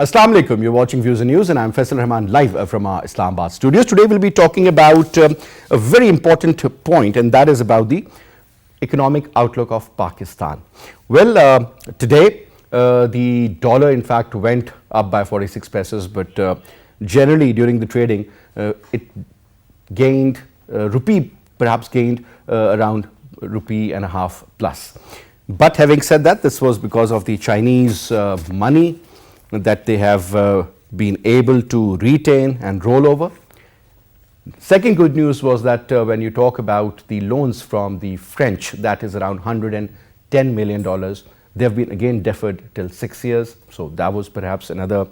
Assalamu alaikum. You're watching Views and News and I'm Faisal Rahman live from our Islamabad studios. Today we'll be talking about a very important point, and that is about the economic outlook of Pakistan. Well, today the dollar in fact went up by 46 pesos, but generally during the trading it gained, rupee perhaps gained around rupee and a half plus. But having said that, this was because of the Chinese money that they have been able to retain and roll over. Second good news was that when you talk about the loans from the French, that is around $110 million, they have been again deferred till 6 years. So that was perhaps another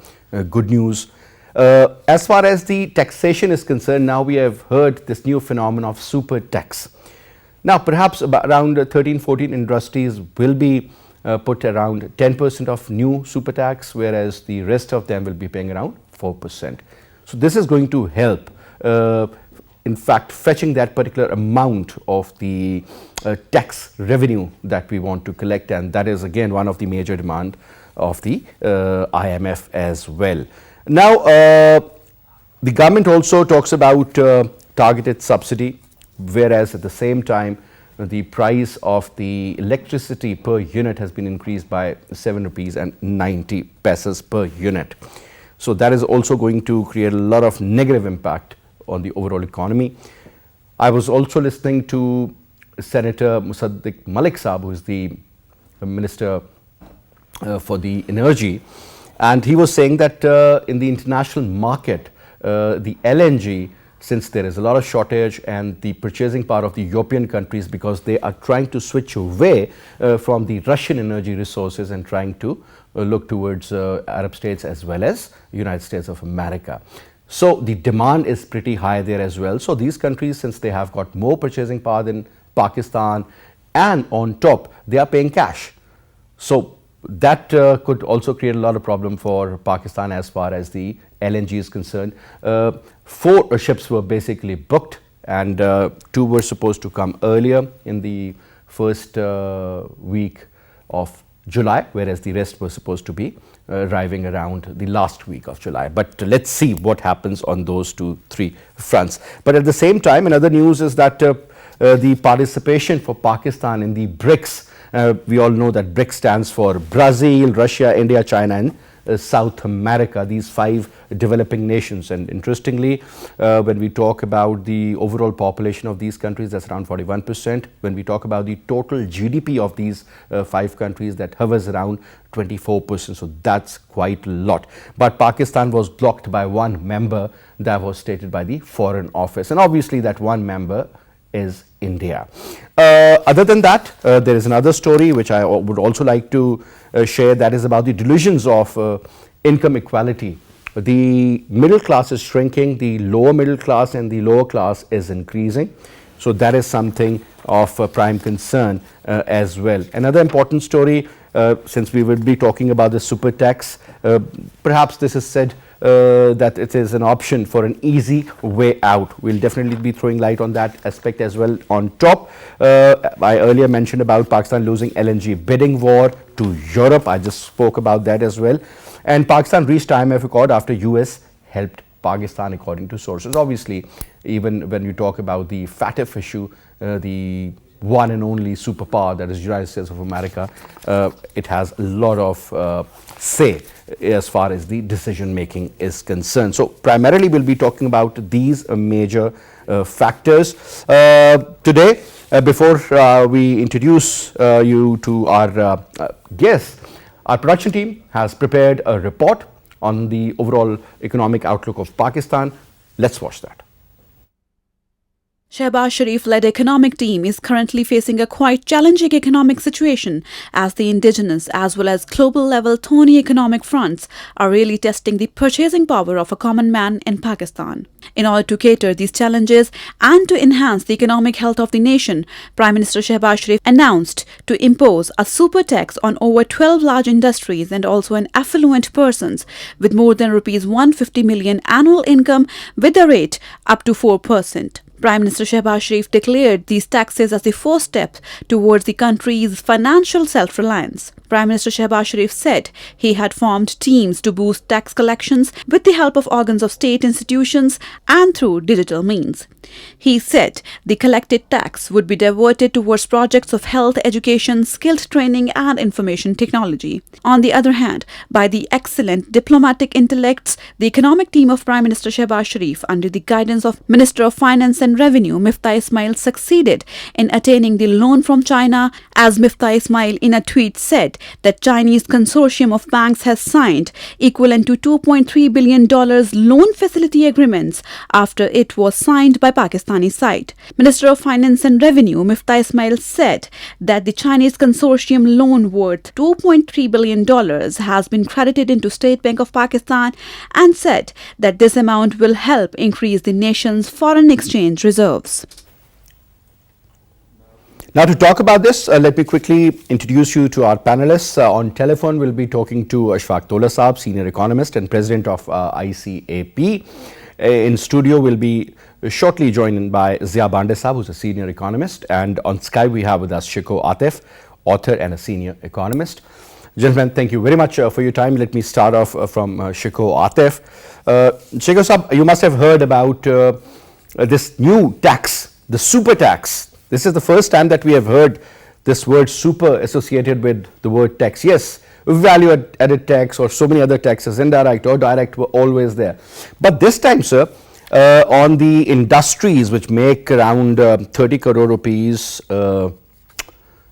good news. As far as the taxation is concerned, now we have heard this new phenomenon of super tax. Now perhaps around 13-14 industries will be put around 10% of new super tax, whereas the rest of them will be paying around 4%. So this is going to help in fact fetching that particular amount of the tax revenue that we want to collect, and that is again one of the major demand of the IMF as well. Now the government also talks about targeted subsidy, whereas at the same time the price of the electricity per unit has been increased by 7 rupees and 90 pesos per unit. So that is also going to create a lot of negative impact on the overall economy. I was also listening to Senator Musaddiq Malik Saab, who is the Minister for the Energy, and he was saying that in the international market, the LNG, since there is a lot of shortage, and the purchasing power of the European countries, because they are trying to switch away from the Russian energy resources and trying to look towards Arab states as well as United States of America. So the demand is pretty high there as well. So these countries, since they have got more purchasing power than Pakistan, and on top they are paying cash, so that could also create a lot of problem for Pakistan as far as the LNG is concerned. 4 ships were basically booked, and 2 were supposed to come earlier in the first week of July, whereas the rest were supposed to be arriving around the last week of July. But let's see what happens on those 2-3 fronts. But at the same time, another news is that the participation for Pakistan in the BRICS, we all know that BRICS stands for Brazil, Russia, India, China and South America, these 5 developing nations. And interestingly, when we talk about the overall population of these countries, that's around 41%. When we talk about the total GDP of these 5 countries, that hovers around 24%. So that's quite a lot. But Pakistan was blocked by 1 member, that was stated by the Foreign Office. And obviously that 1 member is India. Other than that, there is another story which I would also like to share, that is about the delusions of income equality. The middle class is shrinking, the lower middle class and the lower class is increasing. So that is something of prime concern as well. Another important story, since we will be talking about the super tax, perhaps this is said that it is an option for an easy way out. We'll definitely be throwing light on that aspect as well. On top, I earlier mentioned about Pakistan losing LNG bidding war to Europe. I just spoke about that as well. And Pakistan reached IMF record after US helped Pakistan, according to sources. Obviously, even when you talk about the FATF issue, the one and only superpower, that is United States of America, it has a lot of say as far as the decision making is concerned. So primarily we'll be talking about these major factors today. Before we introduce you to our guests, our production team has prepared a report on the overall economic outlook of Pakistan. Let's watch that. Shehbaz Sharif-led economic team is currently facing a quite challenging economic situation, as the indigenous as well as global level thorny economic fronts are really testing the purchasing power of a common man in Pakistan. In order to cater these challenges and to enhance the economic health of the nation, Prime Minister Shehbaz Sharif announced to impose a super tax on over 12 large industries and also on affluent persons with more than Rs 150 million annual income, with a rate up to 4%. Prime Minister Shehbaz Sharif declared these taxes as the first step towards the country's financial self-reliance. Prime Minister Shehbaz Sharif said he had formed teams to boost tax collections with the help of organs of state institutions and through digital means. He said the collected tax would be diverted towards projects of health, education, skilled training and information technology. On the other hand, by the excellent diplomatic intellects, the economic team of Prime Minister Shehbaz Sharif, under the guidance of Minister of Finance and Revenue Miftah Ismail, succeeded in attaining the loan from China, as Miftah Ismail in a tweet said that Chinese consortium of banks has signed equivalent to $2.3 billion loan facility agreements after it was signed by Pakistani side. Minister of Finance and Revenue Miftah Ismail said that the Chinese consortium loan worth $2.3 billion has been credited into State Bank of Pakistan and said that this amount will help increase the nation's foreign exchange reserves. Now, to talk about this, let me quickly introduce you to our panelists. On telephone, we'll be talking to Ashfaq Tola Saab, Senior Economist and President of ICAP. In studio, we'll be shortly joined by Banday Saab, who's a Senior Economist. And on Skype, we have with us Shikoh Atif, author and a Senior Economist. Gentlemen, thank you very much for your time. Let me start off from Shikoh Atif. Shikoh Saab, you must have heard about this new tax, the super tax. This is the first time that we have heard this word super associated with the word tax. Yes, value added tax or so many other taxes, indirect or direct, were always there. But this time, sir, on the industries which make around 30 crore rupees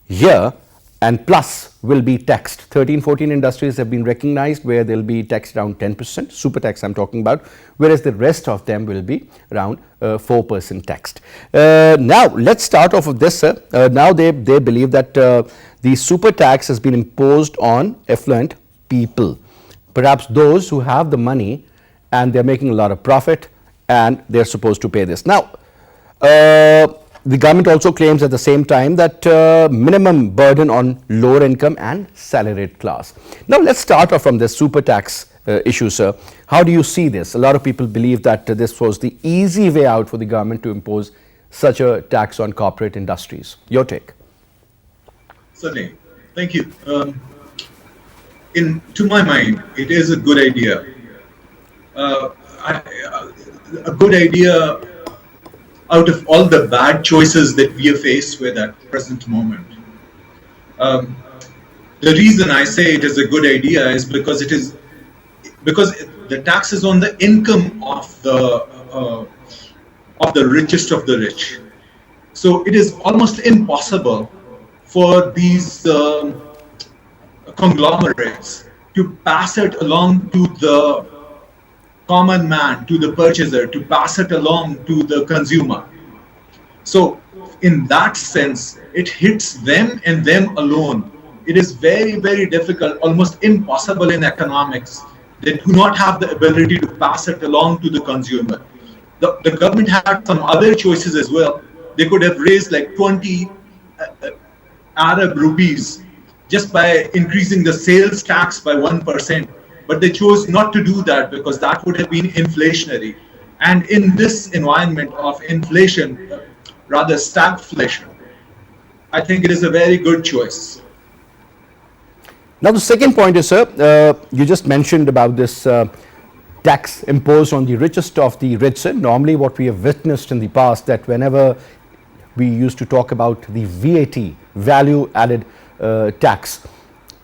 year and plus will be taxed. 13, 14 industries have been recognized where they'll be taxed around 10%, super tax I'm talking about, whereas the rest of them will be around 4% taxed. Now, let's start off with this, sir. Now they believe that the super tax has been imposed on affluent people, perhaps those who have the money and they're making a lot of profit and they're supposed to pay this. Now, the government also claims at the same time that minimum burden on lower income and salaried class. Now, let's start off from this super tax issue, sir. How do you see this? A lot of people believe that this was the easy way out for the government to impose such a tax on corporate industries. Your take? Certainly. Thank you. To my mind, it is a good idea. A good idea out of all the bad choices that we are faced with at the present moment. The reason I say it is a good idea is because the tax is on the income of the richest of the rich. So it is almost impossible for these conglomerates to pass it along to the common man, to the purchaser, to pass it along to the consumer. So in that sense, it hits them and them alone. It is very, very difficult, almost impossible in economics. They do not have the ability to pass it along to the consumer. The government had some other choices as well. They could have raised like 20 Arab rupees just by increasing the sales tax by 1%. But they chose not to do that because that would have been inflationary. And in this environment of inflation, rather stagflation, I think it is a very good choice. Now, the second point is, sir, you just mentioned about this tax imposed on the richest of the rich. Sir, normally what we have witnessed in the past, that whenever we used to talk about the VAT, value added tax,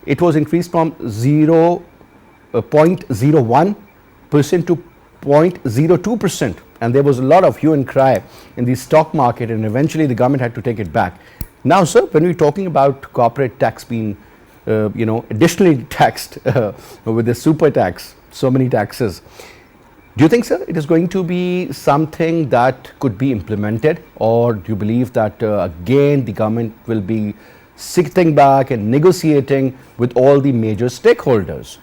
it was increased from 0.01% to 0.02%, and there was a lot of hue and cry in the stock market, and eventually the government had to take it back. Now, sir, when we're talking about corporate tax being additionally taxed with the super tax, so many taxes, do you think, sir, it is going to be something that could be implemented, or do you believe that again the government will be sitting back and negotiating with all the major stakeholders?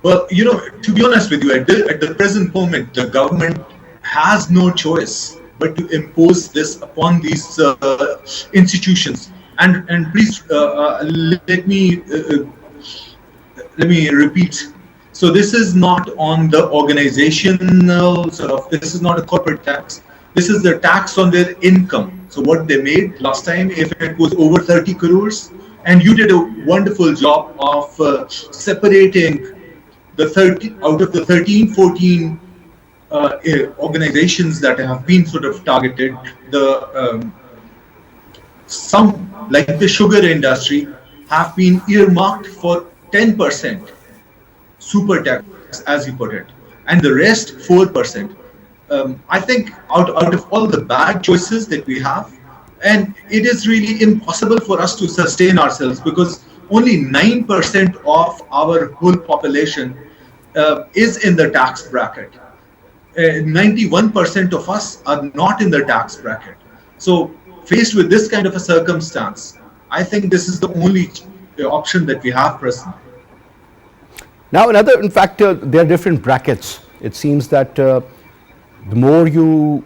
Well, to be honest with you, at the present moment, the government has no choice but to impose this upon these institutions. And please let me repeat. So this is not on the organizational this is not a corporate tax. This is the tax on their income. So what they made last time, if it was over 30 crores, and you did a wonderful job of separating the 30 out of the 13, 14 organizations that have been sort of targeted. Some, like the sugar industry, have been earmarked for 10% super tax, as you put it, and the rest 4%. I think out of all the bad choices that we have, and it is really impossible for us to sustain ourselves because only 9% of our whole population is in the tax bracket. 91% of us are not in the tax bracket. So faced with this kind of a circumstance, I think this is the only option that we have present. Now another, in fact, there are different brackets. It seems that the more you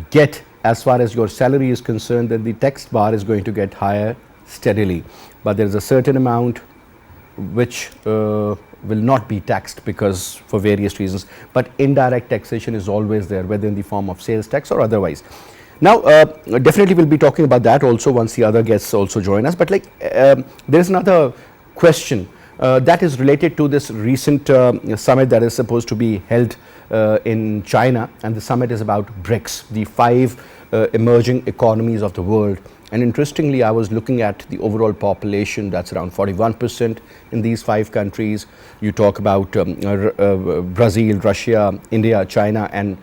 get as far as your salary is concerned, then the tax bar is going to get higher steadily. But there is a certain amount which will not be taxed because for various reasons. But indirect taxation is always there, whether in the form of sales tax or otherwise. Now, definitely we'll be talking about that also once the other guests also join us. But there's another question that is related to this recent summit that is supposed to be held in China, and the summit is about BRICS, the 5 emerging economies of the world. And interestingly, I was looking at the overall population, that's around 41% in these 5 countries. You talk about Brazil, Russia, India, China, and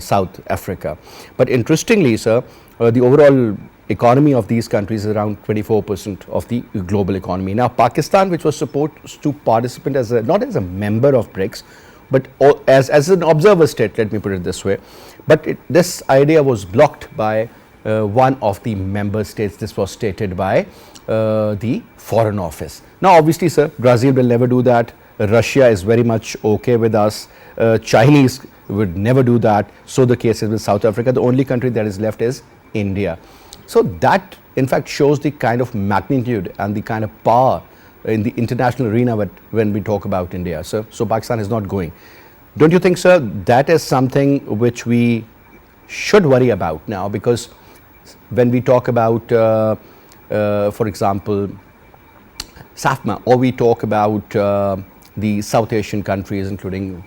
South Africa. But interestingly, sir, the overall economy of these countries is around 24% of the global economy. Now, Pakistan, which was supposed to participate as not as a member of BRICS, but as an observer state, let me put it this way. But this idea was blocked by one of the member states. This was stated by the Foreign Office. Now, obviously, sir, Brazil will never do that. Russia is very much okay with us. Chinese would never do that. So the case is with South Africa. The only country that is left is India. So that, in fact, shows the kind of magnitude and the kind of power in the international arena when we talk about India. So Pakistan is not going. Don't you think, sir, that is something which we should worry about now? Because when we talk about, for example, SAFMA, or we talk about the South Asian countries, including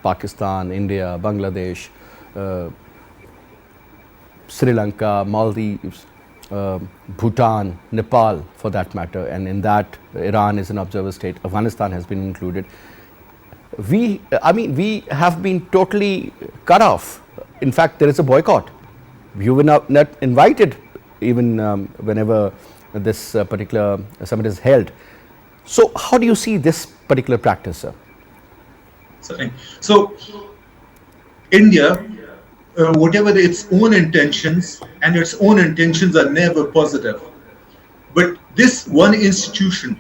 Pakistan, India, Bangladesh, Sri Lanka, Maldives, Bhutan, Nepal for that matter, and in that Iran is an observer state, Afghanistan has been included. We have been totally cut off. In fact, there is a boycott. You were not invited even whenever this particular summit is held. So how do you see this particular practice, sir? Certainly. So India, whatever its own intentions, and its own intentions are never positive. But this one institution,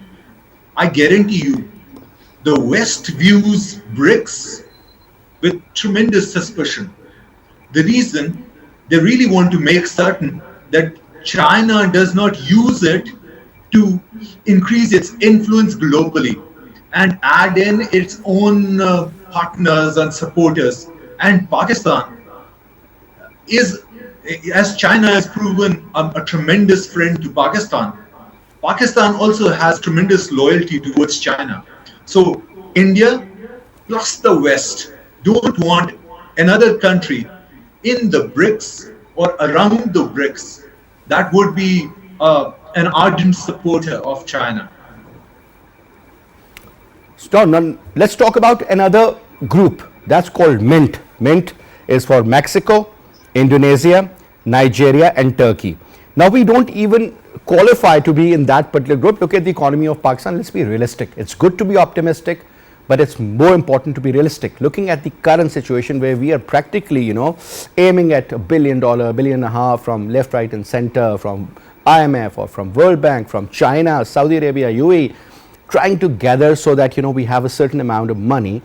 I guarantee you, the West views BRICS with tremendous suspicion. The reason, they really want to make certain that China does not use it to increase its influence globally and add in its own partners and supporters. And Pakistan is, as China has proven a tremendous friend to Pakistan, Pakistan also has tremendous loyalty towards China. So India plus the West don't want another country in the BRICS or around the BRICS that would be an ardent supporter of China. So now let's talk about another group that's called MINT. MINT is for Mexico, Indonesia, Nigeria, and Turkey. Now we don't even qualify to be in that particular group. Look at the economy of Pakistan. Let's be realistic. It's good to be optimistic, but it's more important to be realistic. Looking at the current situation where we are practically, aiming at $1 billion, $1.5 billion from left, right, and center, from IMF or from World Bank, from China, Saudi Arabia, UAE, trying to gather so that we have a certain amount of money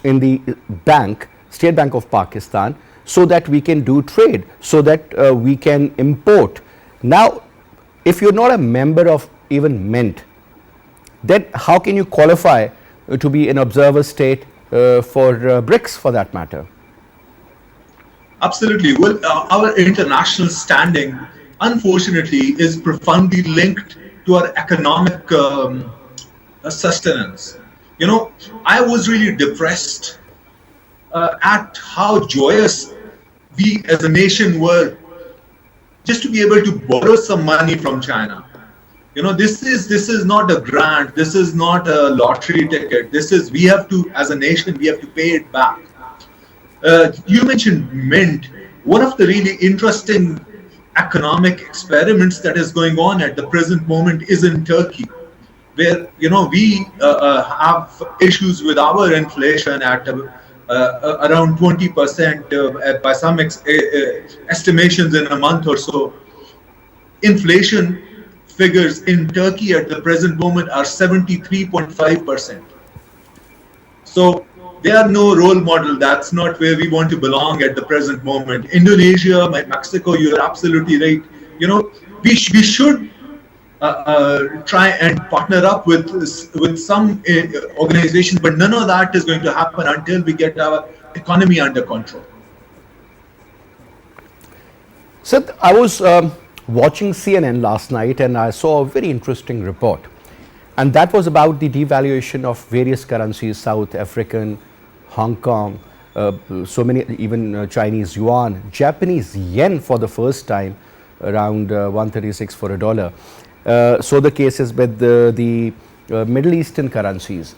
in the bank, State Bank of Pakistan, so that we can do trade, so that we can import. Now, if you're not a member of even MINT, then how can you qualify to be an observer state for BRICS for that matter? Absolutely. Well, our international standing, unfortunately, is profoundly linked to our economic sustenance. You know, I was really depressed at how joyous we as a nation were just to be able to borrow some money from China. You know, this is not a grant, this is not a lottery ticket. This is, we have to, as a nation, we have to pay it back. You mentioned mint. One of the really interesting economic experiments that is going on at the present moment is in Turkey, where, you know, we have issues with our inflation at around 20% by some estimations in a month or so. Inflation figures in Turkey at the present moment are 73.5%. So they are no role model. That's not where we want to belong at the present moment. Indonesia, Mexico, you're absolutely right. You know, we should try and partner up with some organizations, but none of that is going to happen until we get our economy under control. Sid, I was watching CNN last night and I saw a very interesting report. And that was about the devaluation of various currencies, South African, Hong Kong, so many, even Chinese yuan, Japanese yen for the first time, around 136 for a dollar. So the cases with the Middle Eastern currencies.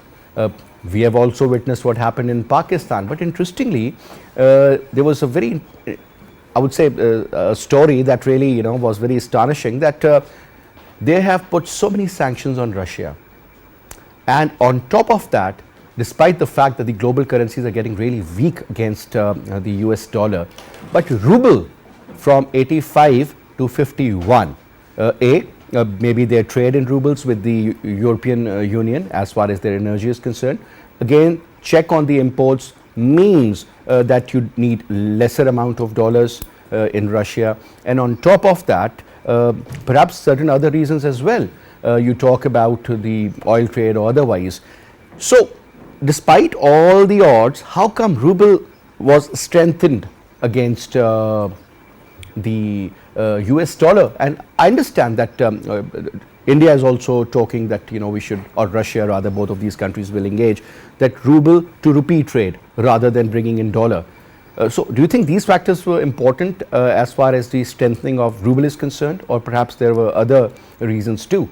We have also witnessed what happened in Pakistan. But interestingly, there was a very, I would say, a story that really, you know, was very astonishing, that they have put so many sanctions on Russia. And on top of that, despite the fact that the global currencies are getting really weak against the US dollar, but ruble from 85 to 51, maybe their trade in rubles with the European Union as far as their energy is concerned. Again, check on the imports means that you need lesser amount of dollars in Russia. And on top of that, perhaps certain other reasons as well. You talk about the oil trade or otherwise. So, despite all the odds, how come ruble was strengthened against the US dollar? And I understand that India is also talking that, you know, we should, or Russia rather, both of these countries will engage that ruble to rupee trade rather than bringing in dollar. So do you think these factors were important as far as the strengthening of ruble is concerned, or perhaps there were other reasons too?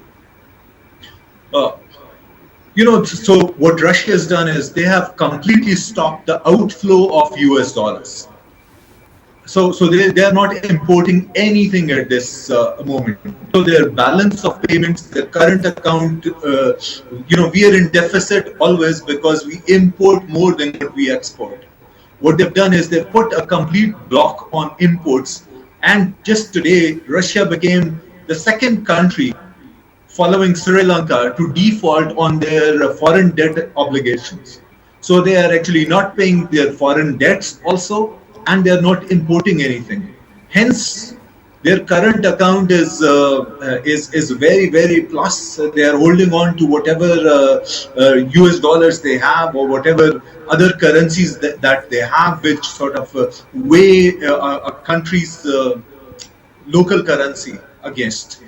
You know, so what Russia has done is they have completely stopped the outflow of US dollars. So they are not importing anything at this moment. So their balance of payments, their current account, you know, we are in deficit always because we import more than what we export. What they've done is they've put a complete block on imports, and just today Russia became the second country following Sri Lanka to default on their foreign debt obligations. So they are actually not paying their foreign debts also, and they are not importing anything. Hence, their current account is very, very plus. They are holding on to whatever US dollars they have, or whatever other currencies that they have, which sort of weigh a country's local currency against.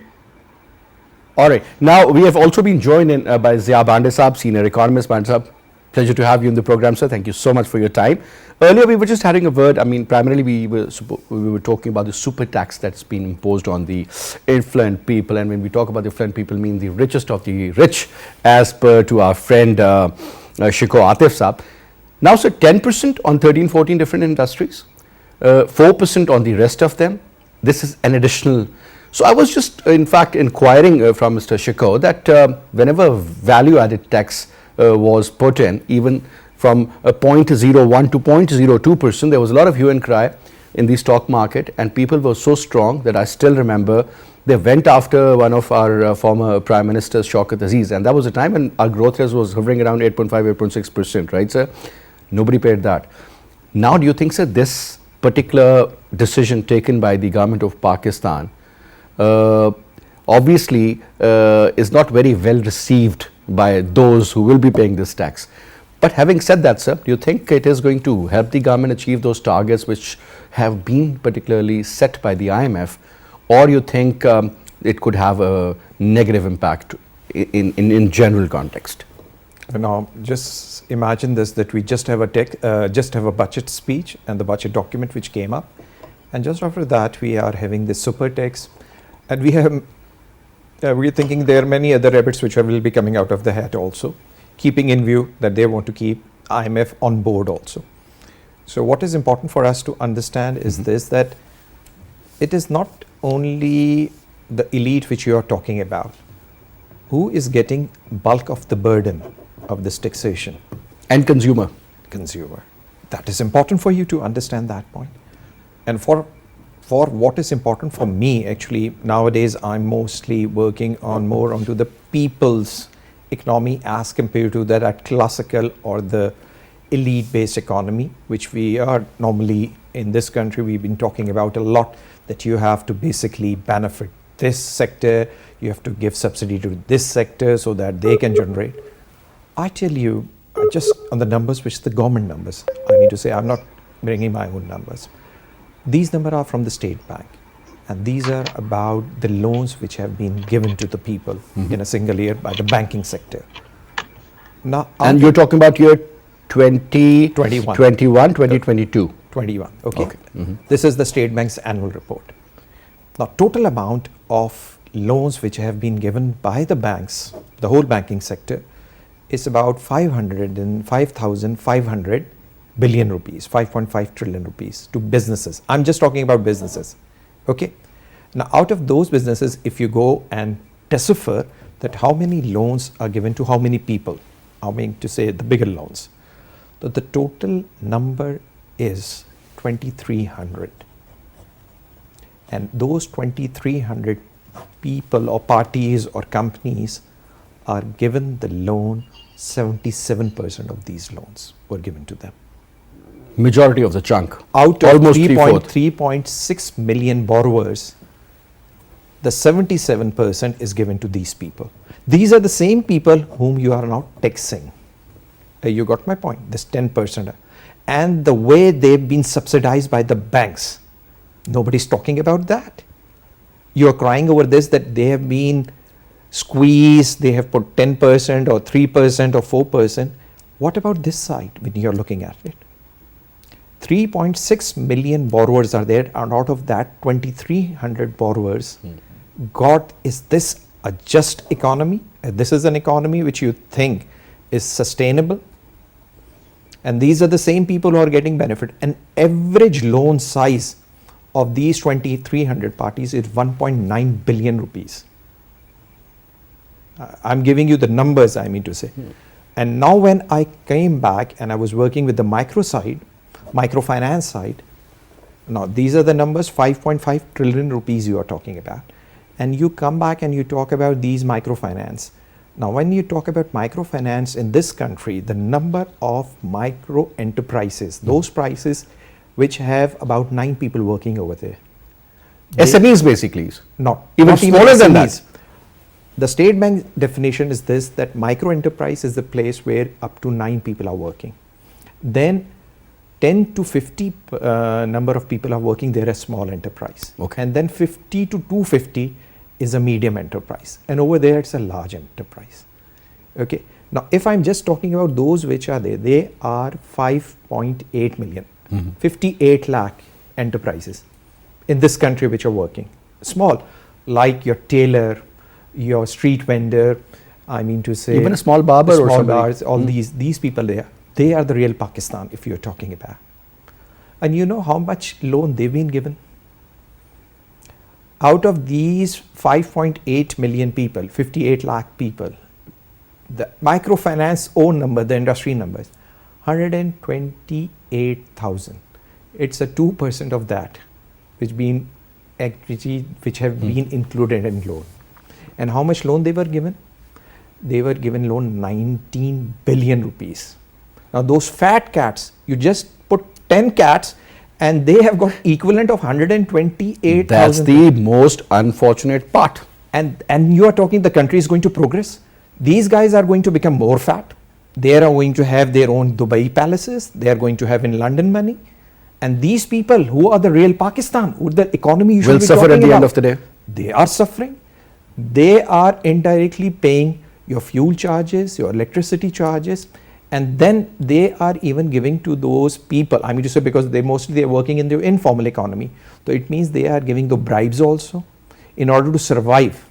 All right. Now, we have also been joined in by Banday Saab, Senior Economist. Banday Saab, pleasure to have you in the program, sir. Thank you so much for your time. Earlier, we were just having a word. I mean, primarily, we were talking about the super tax that's been imposed on the affluent people. And when we talk about the affluent people, mean the richest of the rich, as per to our friend Shikoh Atif Saab. Now, sir, 10% on 13, 14 different industries, 4% on the rest of them. This is an additional. So I was just, in fact, inquiring from Mr. Shikoh that whenever value-added tax was put in, even from 0.01 to 0.02%, there was a lot of hue and cry in the stock market, and people were so strong that I still remember they went after one of our former Prime Ministers, Shaukat Aziz, and that was a time when our growth rate was hovering around 8.5, 8.6%, right, sir? Nobody paid that. Now, do you think, sir, this particular decision taken by the government of Pakistan obviously is not very well received by those who will be paying this tax. But having said that, sir, do you think it is going to help the government achieve those targets which have been particularly set by the IMF, or you think it could have a negative impact in general context? Now, just imagine this, that we just have a budget speech and the budget document which came up, and just after that we are having this super text, and we're thinking there are many other rabbits which will be coming out of the hat also, keeping in view that they want to keep IMF on board also. So what is important for us to understand is this, that it is not only the elite which you are talking about who is getting bulk of the burden of this taxation. And consumer. That is important for you to understand that point. And for what is important for me, actually, nowadays I'm mostly working on more onto the people's economy as compared to that classical or the elite based economy, which we are normally in this country, we've been talking about a lot, that you have to basically benefit this sector, you have to give subsidy to this sector so that they can generate. I tell you, just on the numbers, which the government numbers, I mean to say, I'm not bringing my own numbers. These numbers are from the State Bank, and these are about the loans which have been given to the people in a single year by the banking sector. Now, and you're talking about year 2021, 2022. 21, okay. This is the State Bank's annual report. Now, total amount of loans which have been given by the banks, the whole banking sector, is about 5,500 billion rupees, 5.5 trillion rupees to businesses. I'm just talking about businesses, okay. Now, out of those businesses, if you go and decipher that how many loans are given to how many people, I mean to say the bigger loans, that the total number is 2,300. And those 2,300 people or parties or companies are given the loan, 77% of these loans were given to them. Majority of the chunk. Out of almost 3.6 million borrowers, the 77% is given to these people. These are the same people whom you are now taxing. You got my point, this 10%. And the way they've been subsidized by the banks, nobody's talking about that. You're crying over this, that they have been squeezed, they have put 10% or 3% or 4%. What about this side when you're looking at it? 3.6 million borrowers are there, and out of that 2,300 borrowers got, is this a just economy? This is an economy which you think is sustainable? And these are the same people who are getting benefit. An average loan size of these 2,300 parties is 1.9 billion rupees. I'm giving you the numbers, I mean to say. And now when I came back and I was working with the microfinance side, now these are the numbers, 5.5 trillion rupees you are talking about. And you come back and you talk about these microfinance. Now when you talk about microfinance in this country, the number of micro enterprises, those prices which have about 9 people working over there. SMEs basically. Not even smaller than that. The State Bank definition is this, that micro enterprise is the place where up to 9 people are working. Then 10 to 50 number of people are working there as small enterprise. Okay. And then 50 to 250 is a medium enterprise. And over there it's a large enterprise. Okay. Now if I'm just talking about those which are there, they are 5.8 million, 58 lakh enterprises in this country which are working. Small, like your tailor, your street vendor, I mean to say, even a small barber or somebody. Bars, all these people there, they are the real Pakistan if you're talking about. And you know how much loan they've been given? Out of these 5.8 million people, 58 lakh people, the microfinance own number, the industry numbers, 128,000. It's a 2% of that which have been included in loan. And how much loan they were given? They were given loan 19 billion rupees. Now those fat cats, you just put 10 cats and they have got equivalent of 128,000. That's the most unfortunate part. And you are talking the country is going to progress. These guys are going to become more fat. They are going to have their own Dubai palaces. They are going to have in London money. And these people who are the real Pakistan, who the economy you should Will be suffer at talking the end about, of the day. they are suffering. They are indirectly paying your fuel charges, your electricity charges, and then they are even giving to those people. I mean to say, because they are working in the informal economy. So it means they are giving the bribes also in order to survive.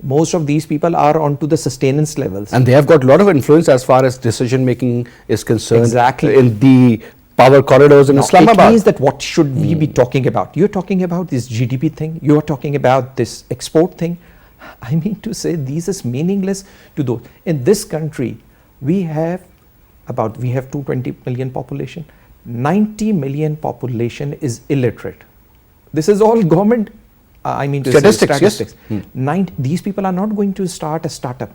Most of these people are onto the sustenance levels. And they have got a lot of influence as far as decision making is concerned. Exactly. In the power corridors in Now, Islamabad. it means that what should we be talking about? You're talking about this GDP thing. You're talking about this export thing. I mean to say, these is meaningless to those. In this country, we have 220 million population. 90 million population is illiterate. This is all government. I mean to say statistics. Yes. These people are not going to start a startup.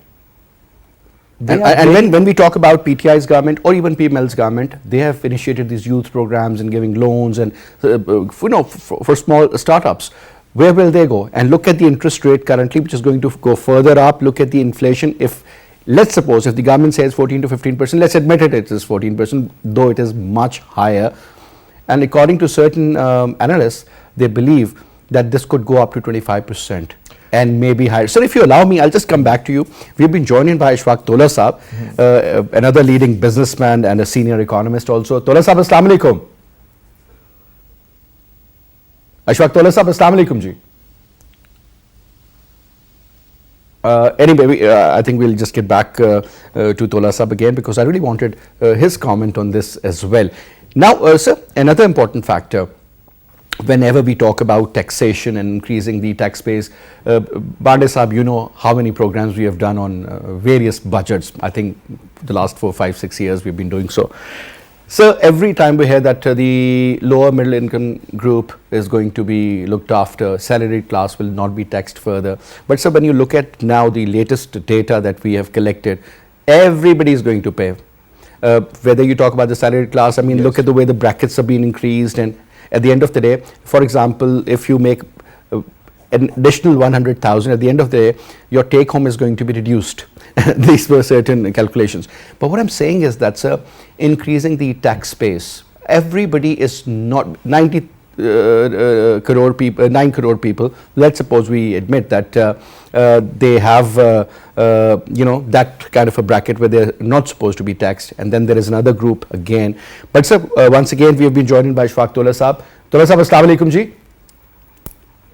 And when we talk about PTI's government or even PML's government, they have initiated these youth programs and giving loans and for small startups. Where will they go? And look at the interest rate currently, which is going to go further up. Look at the inflation. If let's suppose if the government says 14 to 15%, let's admit it is 14%, though it is much higher. And according to certain analysts, they believe that this could go up to 25%. And maybe higher. So if you allow me, I'll just come back to you. We've been joined by Ashfaq Tola Saab, another leading businessman and a senior economist also. Tola Saab, Assalamu alaikum. Ashfaq Tola Saab, Assalamu alaikum ji. Anyway, I think we'll just get back to Tola Saab again, because I really wanted his comment on this as well. Now, sir, another important factor. Whenever we talk about taxation and increasing the tax base, Banday Saab, you know how many programs we have done on various budgets. I think the last 4, 5, 6 years we've been doing so. So every time we hear that the lower middle income group is going to be looked after, salaried class will not be taxed further. But so when you look at now the latest data that we have collected, everybody is going to pay. Whether you talk about the salaried class, I mean, look at the way the brackets have been increased, and at the end of the day, for example, if you make an additional 100,000, at the end of the day, your take home is going to be reduced. These were certain calculations. But what I'm saying is that, sir, increasing the tax base, everybody is not 90 crore people, 9 crore people. Let's suppose we admit that they have, that kind of a bracket where they're not supposed to be taxed, and then there is another group again. But sir, once again, we have been joined by Ashfaq Tola Saab. Tola Saab, Assalamu alaikum ji.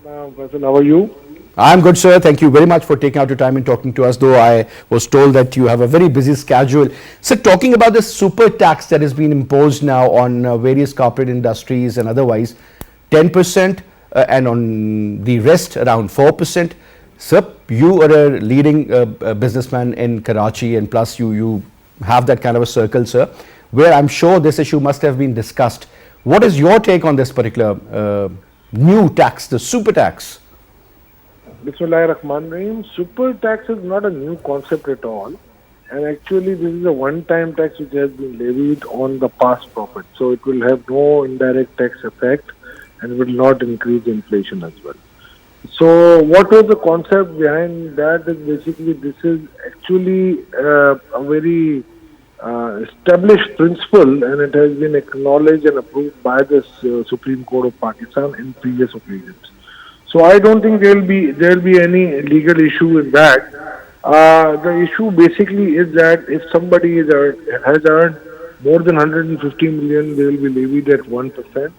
How are you? I'm good, sir. Thank you very much for taking out your time and talking to us, though I was told that you have a very busy schedule. So talking about the super tax that has been imposed now on various corporate industries and otherwise, 10% and on the rest around 4%. Sir, you are a leading businessman in Karachi, and plus you have that kind of a circle, sir, where I'm sure this issue must have been discussed. What is your take on this particular new tax, the super tax? Bismillahirrahmanirrahim. Super tax is not a new concept at all. And actually, this is a one-time tax which has been levied on the past profit. So it will have no indirect tax effect and will not increase inflation as well. So what was the concept behind that is basically this is actually a very established principle, and it has been acknowledged and approved by the Supreme Court of Pakistan in previous occasions. So I don't think there will be any legal issue in that. The issue basically is that if somebody has earned more than 150 million, they will be levied at 1%.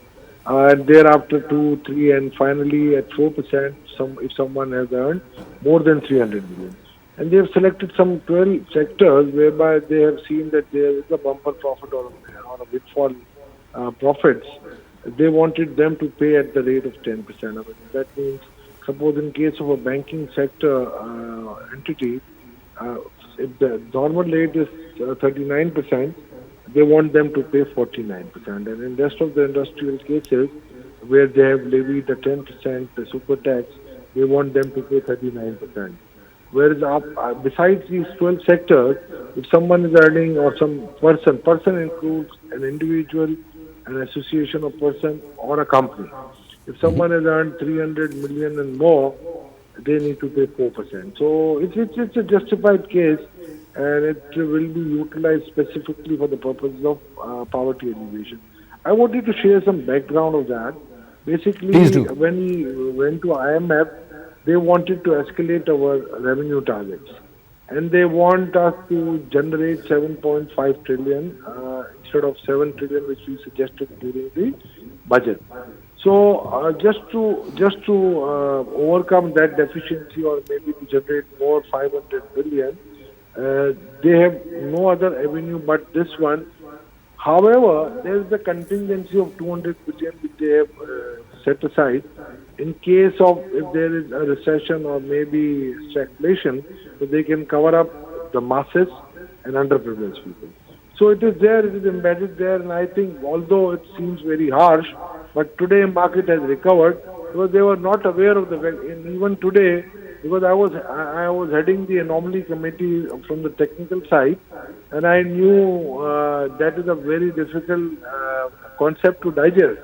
And thereafter 2, 3, and finally at 4%. If someone has earned more than 300 million. And they have selected some 12 sectors whereby they have seen that there is a bumper profit or a windfall profits. They wanted them to pay at the rate of 10%. I mean, that means, suppose in case of a banking sector entity, if the normal rate is 39%, they want them to pay 49%. And in rest of the industrial cases, where they have levied the 10% the super tax, they want them to pay 39%. Whereas besides these 12 sectors, if someone is earning, or some person includes an individual, an association of person, or a company. If someone has earned 300 million and more, they need to pay 4%. So it's a justified case, and it will be utilized specifically for the purposes of poverty alleviation. I wanted to share some background of that. Basically, Please do. when we went to IMF, they wanted to escalate our revenue targets, and they want us to generate 7.5 trillion instead of 7 trillion, which we suggested during the budget. So just to overcome that deficiency, or maybe to generate more 500 billion, they have no other avenue but this one. However, there is a contingency of 200 billion which they have set aside in case of if there is a recession or maybe stagflation, so they can cover up the masses and underprivileged people. So it is there, it is embedded there, and I think although it seems very harsh, but today market has recovered because they were not aware of the fact. And even today, because I was heading the anomaly committee from the technical side, and I knew that is a very difficult concept to digest.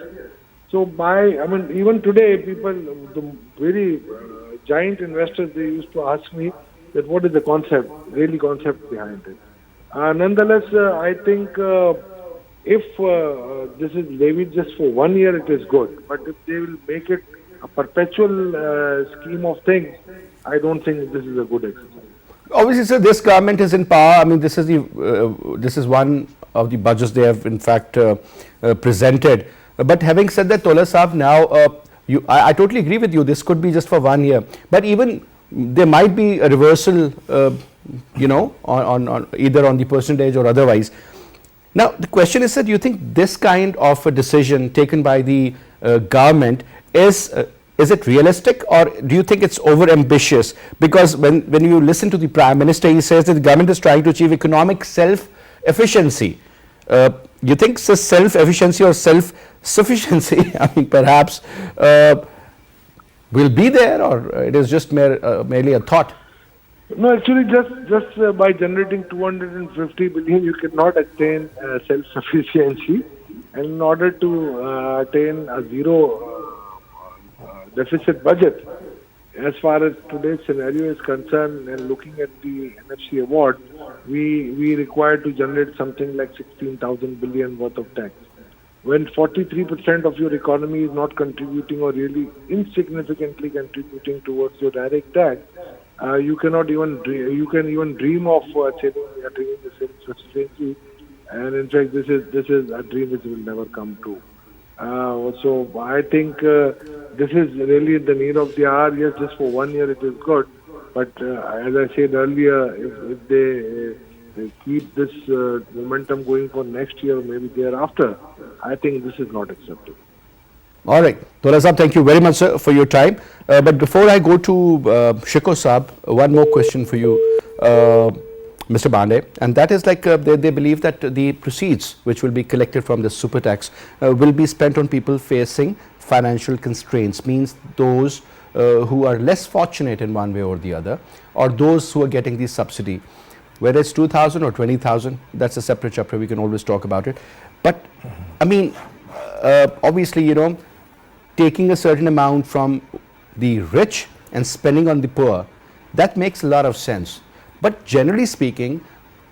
So even today, people, the very giant investors, they used to ask me that what is the concept behind it. Nonetheless, I think if this is levied just for 1 year, it is good. But if they will make it a perpetual scheme of things, I don't think this is a good exercise. Obviously, sir, this government is in power. I mean, this is one of the budgets they have in fact presented. But having said that, Tola Saab, now I totally agree with you. This could be just for 1 year. But even there might be a reversal, on either on the percentage or otherwise. Now, the question is that do you think this kind of a decision taken by the government is it realistic, or do you think it's over ambitious? Because when you listen to the Prime Minister, he says that the government is trying to achieve economic self-efficiency. You think self-efficiency or self-sufficiency, I mean, perhaps will be there, or it is just merely a thought? No, actually, just by generating 250 billion, you cannot attain self-sufficiency. And in order to attain a zero deficit budget, as far as today's scenario is concerned, and looking at the NFC award, we require to generate something like 16,000 billion worth of tax. When 43% of your economy is not contributing or really insignificantly contributing towards your direct tax, you cannot even dream of achieving the self-sufficiency. And in fact, this is a dream which will never come true. So I think this is really the need of the hour. Yes, just for 1 year it is good, but as I said earlier, if they keep this momentum going for next year or maybe thereafter, I think this is not acceptable. All right, Tola Saab, thank you very much, sir, for your time. But before I go to Shikoh Saab, one more question for you, Mr. Banday, and that is like they believe that the proceeds which will be collected from the super tax will be spent on people facing financial constraints, means those who are less fortunate in one way or the other, or those who are getting the subsidy. Whether it's 2,000 or 20,000, that's a separate chapter, we can always talk about it. But I mean, obviously, taking a certain amount from the rich and spending on the poor, that makes a lot of sense. But generally speaking,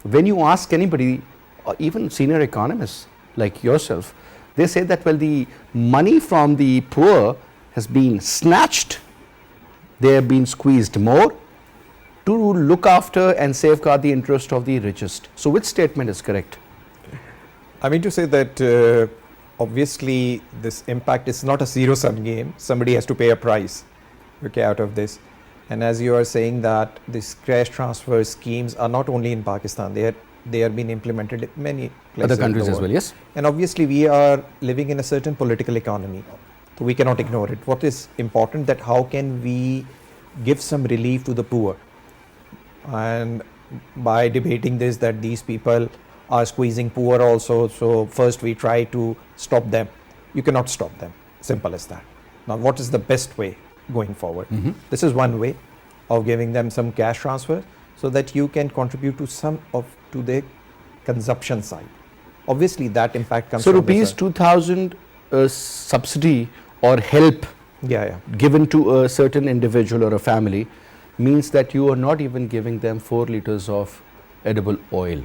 when you ask anybody, or even senior economists like yourself, they say that, well, the money from the poor has been snatched, they have been squeezed more to look after and safeguard the interest of the richest. So which statement is correct? I mean to say that obviously this impact is not a zero-sum game. Somebody has to pay a price, okay, out of this. And as you are saying that these cash transfer schemes are not only in Pakistan, they are being implemented in many places. Other countries as well, yes. And obviously we are living in a certain political economy, so we cannot ignore it. What is important that how can we give some relief to the poor? And by debating this, that these people are squeezing poor also, so first we try to stop them. You cannot stop them, simple as that. Now what is the best way going forward? This is one way of giving them some cash transfer so that you can contribute to their consumption side. Obviously that impact comes so from rupees 2,000 subsidy or help given to a certain individual or a family means that you are not even giving them 4 liters of edible oil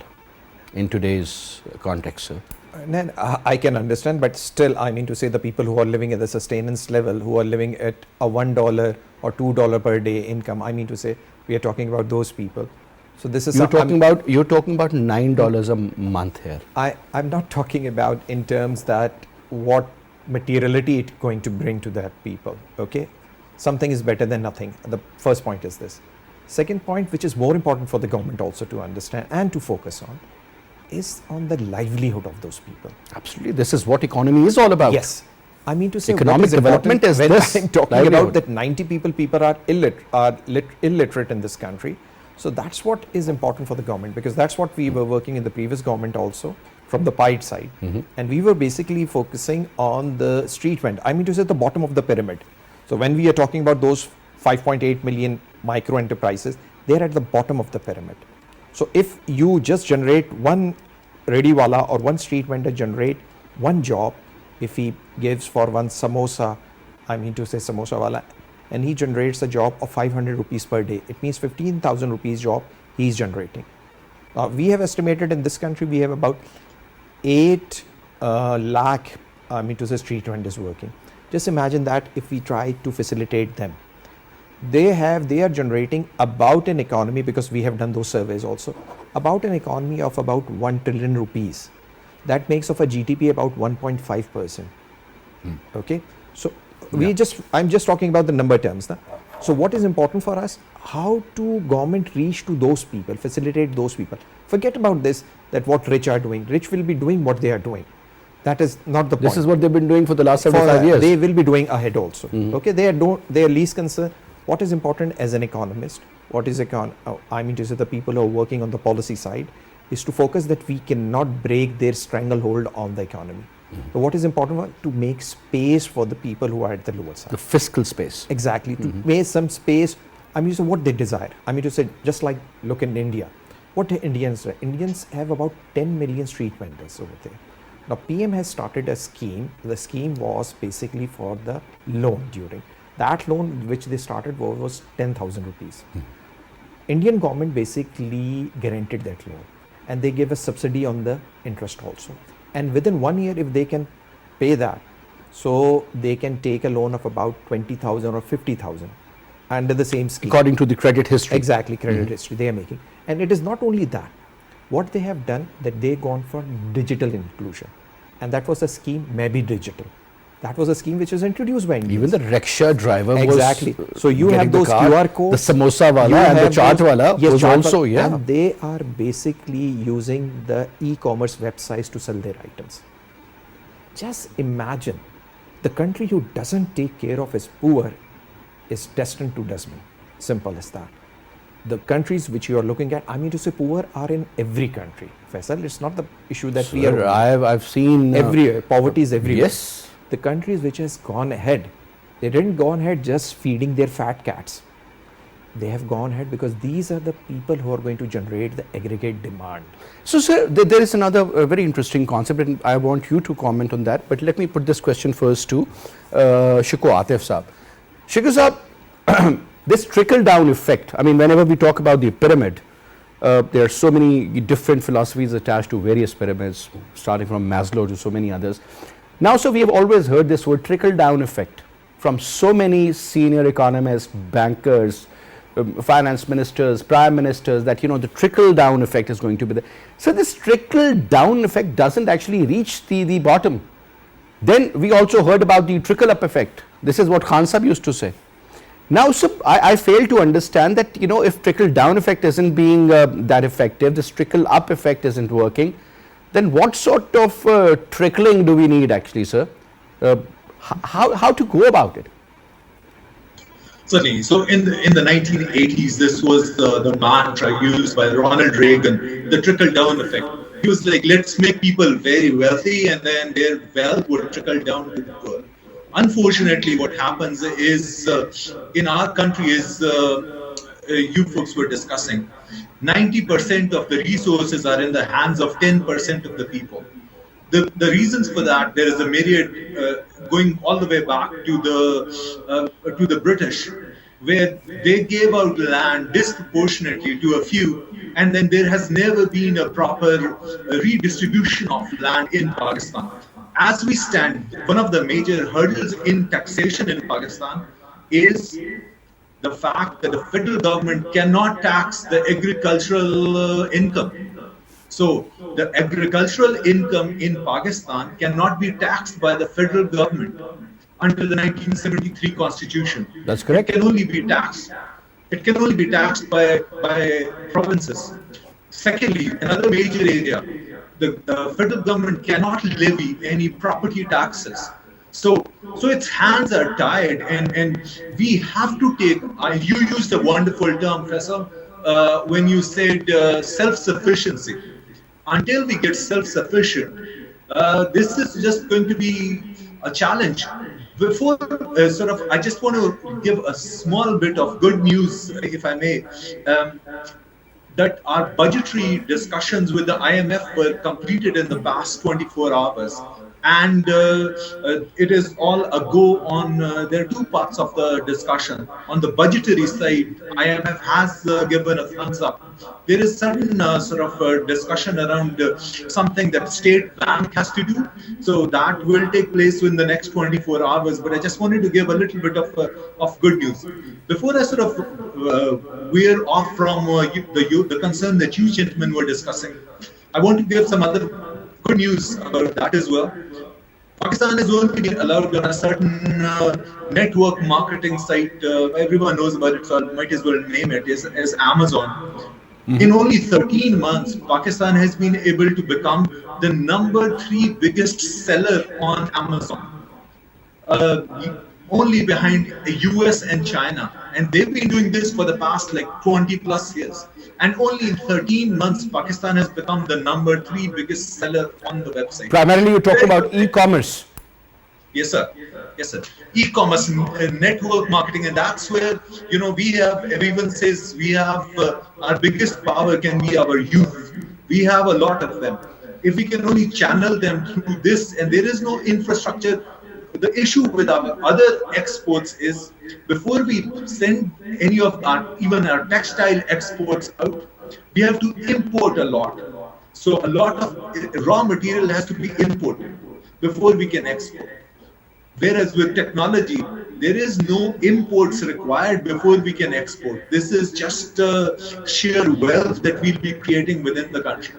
in today's context, sir. And I can understand, but still, I mean to say the people who are living at the sustenance level, who are living at a $1 or $2 per day income, I mean to say, we are talking about those people. So this is you're talking about $9 a month here. I'm not talking about in terms that what materiality it's going to bring to that people. Okay, something is better than nothing. The first point is this. Second point, which is more important for the government also to understand and to focus on, is on the livelihood of those people. Absolutely, this is what economy is all about. Yes, I mean to say economic development is when this. I'm talking livelihood. about that 90 people are illiterate in this country. So that's what is important for the government, because that's what we were working in the previous government also from the PIDE side. And we were basically focusing on the street vendor. I mean to say the bottom of the pyramid. So when we are talking about those 5.8 million micro enterprises, they're at the bottom of the pyramid. So if you just generate one rediwala or one street vendor generate one job, if he gives for one samosa, I mean to say samosa wala, and he generates a job of 500 rupees per day, it means 15,000 rupees job he is generating. We have estimated in this country we have about 8 lakh, I mean to say street vendors working. Just imagine that if we try to facilitate them. They are generating about an economy, because we have done those surveys also, about an economy of about 1 trillion rupees. That makes of a GDP about 1.5%. Okay, so I'm just talking about the number terms. So what is important for us? How to government reach to those people, facilitate those people. Forget about this, that what rich are doing. Rich will be doing what they are doing. That is not the point. This is what they've been doing for the last 75 years. They will be doing ahead also. Okay, they are least concerned. What is important as an economist, I mean to say the people who are working on the policy side, is to focus that we cannot break their stranglehold on the economy. So what is important to make space for the people who are at the lower side. The fiscal space. Exactly, to make some space. I mean to say what they desire. I mean to say, just like look in India. What the Indians do? Indians have about 10 million street vendors over there. Now PM has started a scheme. The scheme was basically for the loan during. That loan which they started was 10,000 rupees. Indian government basically guaranteed that loan, and they gave a subsidy on the interest also. And within 1 year, if they can pay that, so they can take a loan of about 20,000 or 50,000 under the same scheme. According to the credit history. Exactly, credit history they are making. And it is not only that. What they have done, that they gone for digital inclusion. And that was a scheme, maybe digital. That was a scheme which was introduced by Indians. Even the rickshaw driver exactly. was so you have those QR codes. The samosa wala and the chaat wala was also, and they are basically using the e-commerce websites to sell their items. Just imagine, the country who doesn't take care of its poor is destined to dustbin. Simple as that. The countries which you are looking at, I mean to say poor are in every country. Faisal, it's not the issue that we are. I've seen everywhere. Poverty is everywhere. Yes. The countries which has gone ahead, they didn't go ahead just feeding their fat cats. They have gone ahead because these are the people who are going to generate the aggregate demand. So, sir, there is another very interesting concept, and I want you to comment on that. But let me put this question first to Shikoh Atif Saab. Shikoh Saab, this trickle-down effect, I mean, whenever we talk about the pyramid, there are so many different philosophies attached to various pyramids, starting from Maslow to so many others. Now, so we have always heard this word trickle-down effect from so many senior economists, bankers, finance ministers, prime ministers, that, the trickle-down effect is going to be there. So this trickle-down effect doesn't actually reach the bottom. Then we also heard about the trickle-up effect. This is what Khan Sahib used to say. Now, so I fail to understand that, if trickle-down effect isn't being that effective, this trickle-up effect isn't working, then what sort of trickling do we need actually, sir? How to go about it? Certainly. So in the 1980s, this was the mantra used by Ronald Reagan, the trickle-down effect. He was like, let's make people very wealthy, and then their wealth would trickle down to the poor. Unfortunately, what happens is, in our country, as you folks were discussing, 90% of the resources are in the hands of 10% of the people. The reasons for that, there is a myriad going all the way back to the British, where they gave out land disproportionately to a few, and then there has never been a proper redistribution of land in Pakistan. As we stand, one of the major hurdles in taxation in Pakistan is the fact that the federal government cannot tax the agricultural income. So the agricultural income in Pakistan cannot be taxed by the federal government until the 1973 constitution. That's correct. It can only be taxed. It can only be taxed by provinces. Secondly, another major area, the federal government cannot levy any property taxes. So its hands are tied, and we have to take. You used a wonderful term, Faisal, when you said self-sufficiency. Until we get self-sufficient, this is just going to be a challenge. Before I just want to give a small bit of good news, if I may. That our budgetary discussions with the IMF were completed in the past 24 hours. And it is all a go on, there are two parts of the discussion. On the budgetary side, IMF has given a thumbs up. There is certain discussion around something that State Bank has to do. So that will take place in the next 24 hours. But I just wanted to give a little bit of good news. Before I veer off from the concern that you gentlemen were discussing, I want to give some other good news about that as well. Pakistan is only allowed on a certain network marketing site. Everyone knows about it, so I might as well name it, as Amazon. Mm-hmm. In only 13 months, Pakistan has been able to become the number 3 biggest seller on Amazon. Only behind the US and China. And they've been doing this for the past 20 plus years. And only in 13 months, Pakistan has become the number 3 biggest seller on the website. Primarily, you talk about e-commerce. Yes, sir. Yes, sir. E-commerce, network marketing, and that's where, we have, everyone says we have, our biggest power can be our youth. We have a lot of them. If we can only channel them through this, and there is no infrastructure. The issue with our other exports is, before we send any of even our textile exports out, we have to import a lot. So a lot of raw material has to be imported before we can export. Whereas with technology, there is no imports required before we can export. This is just sheer wealth that we'll be creating within the country.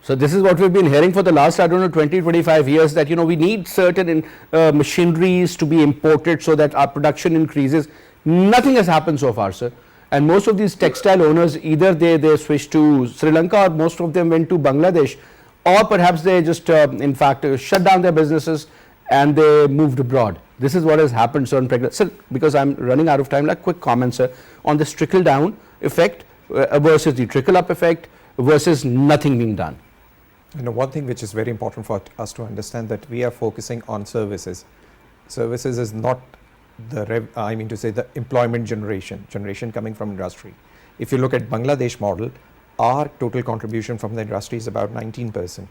So this is what we've been hearing for the last, 20, 25 years, that, we need certain machineries to be imported so that our production increases. Nothing has happened so far, sir. And most of these textile owners, either they switched to Sri Lanka, or most of them went to Bangladesh, or perhaps they just, shut down their businesses and they moved abroad. This is what has happened, sir. Sir, because I'm running out of time, quick comment, sir, on this trickle-down effect versus the trickle-up effect versus nothing being done. One thing which is very important for us to understand, that we are focusing on services. Services is not the employment generation coming from industry. If you look at Bangladesh model, our total contribution from the industry is about 19%.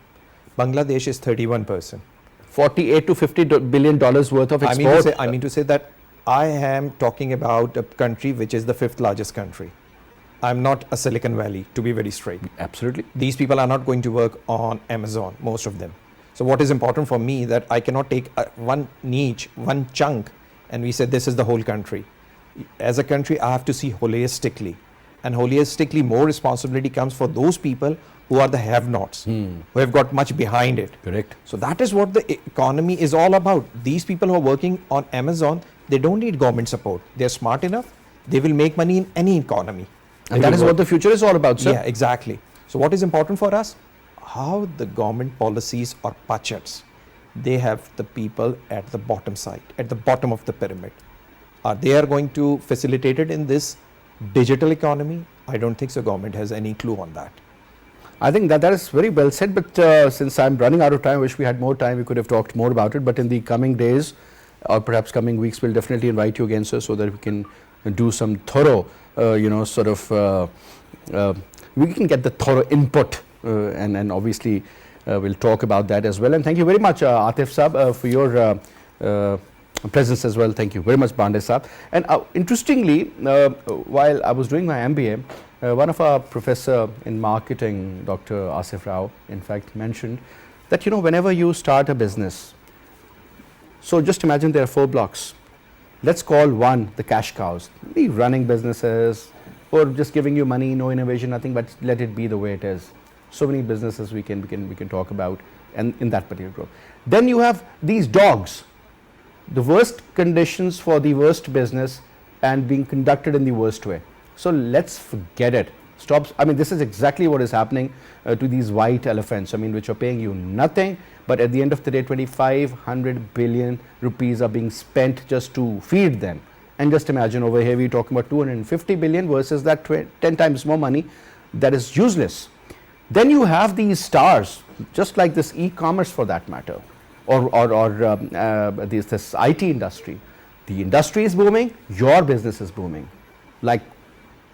Bangladesh is 31%. 48 to 50 billion dollars worth of export. I mean to say that I am talking about a country which is the 5th largest country. I'm not a Silicon Valley, to be very straight. Absolutely. These people are not going to work on Amazon, most of them. So what is important for me, that I cannot take one niche, one chunk, and we say this is the whole country. As a country, I have to see holistically. And holistically, more responsibility comes for those people who are the have-nots, who have got much behind it. Correct. So that is what the economy is all about. These people who are working on Amazon, they don't need government support. They're smart enough. They will make money in any economy. And that is what the future is all about, sir. Yeah, exactly. So what is important for us? How the government policies or budgets, they have the people at the bottom side, at the bottom of the pyramid. They are going to facilitate it in this digital economy? I don't think so. Government has any clue on that. I think that is very well said, but since I'm running out of time, I wish we had more time, we could have talked more about it. But in the coming days, or perhaps coming weeks, we'll definitely invite you again, sir, so that we can do some thorough, we can get the thorough input, and obviously we'll talk about that as well. And thank you very much, Atif Sab, for your presence as well. Thank you very much, Banday Saab. And interestingly, while I was doing my MBA, one of our professor in marketing, Dr. Asif Rao, in fact, mentioned that, you know, whenever you start a business, so just imagine there are 4 blocks. Let's call one the cash cows, the running businesses, or just giving you money, no innovation, nothing, but let it be the way it is. So many businesses we can talk about, and in that particular group. Then you have these dogs, the worst conditions for the worst business and being conducted in the worst way. So let's forget it. Stop. I mean, this is exactly what is happening to these white elephants, I mean, which are paying you nothing, but at the end of the day, 2,500 billion rupees are being spent just to feed them. And just imagine over here, we're talking about 250 billion versus that 10 times more money that is useless. Then you have these stars, just like this e-commerce for that matter, or this IT industry. The industry is booming, your business is booming. Like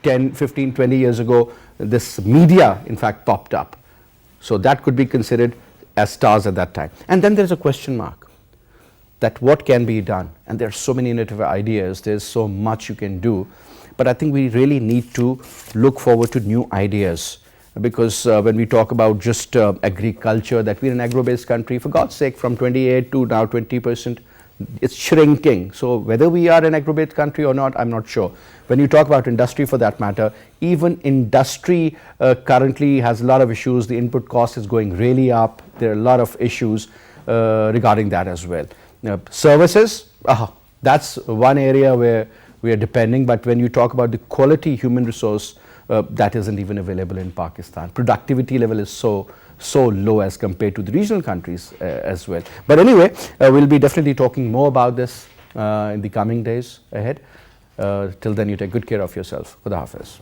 10, 15, 20 years ago, this media in fact popped up. So that could be considered as stars at that time. And then there's a question mark, that what can be done? And there are so many innovative ideas, there's so much you can do. But I think we really need to look forward to new ideas, because when we talk about just agriculture, that we're an agro-based country, for God's sake, from 28 to now 20%, it's shrinking. So whether we are an agro-based country or not, I'm not sure. When you talk about industry for that matter, even industry currently has a lot of issues. The input cost is going really up. There are a lot of issues regarding that as well. Services, that's one area where we are depending, but when you talk about the quality human resource, that isn't even available in Pakistan. Productivity level is so low as compared to the regional countries as well. But anyway, we'll be definitely talking more about this in the coming days ahead. Till then, you take good care of yourself. Khuda Hafiz.